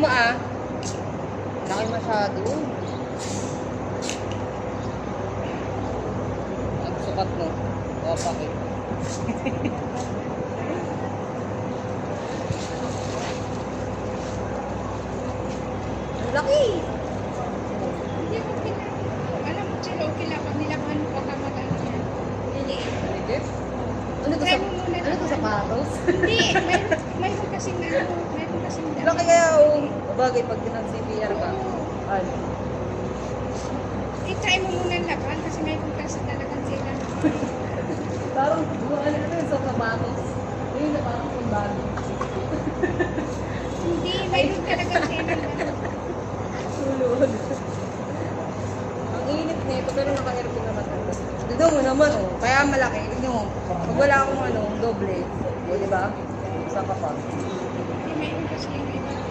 mo ah. Laki masyado. Ang sukat mo. Wapakit. Ang laki! Hindi ko alam mo sila, okay lang. Pag nilabahan mo, pagkamataan niya. Liliit. Legit? Ano to Try sa... mo muna Ano to dyan. sapatos? Hindi, mayroon kasing mayroon kasing Laki kaya oh. Bagay pag nag-CPR ka. Ano? I-try mo muna laban kasi mayroon kasi talagang sila. Parang ano yun sa sapatos. Yun na parang kung bago. Hindi, mayroon talagang sila. Sulod. Ang init nito pero naka-aircon naman ako. Dito mo naman oh. Kaya malaki. Tignan mo. Pag wala akong doble. O diba? Isa ka pa. Hindi, mayroon kasi yung iba.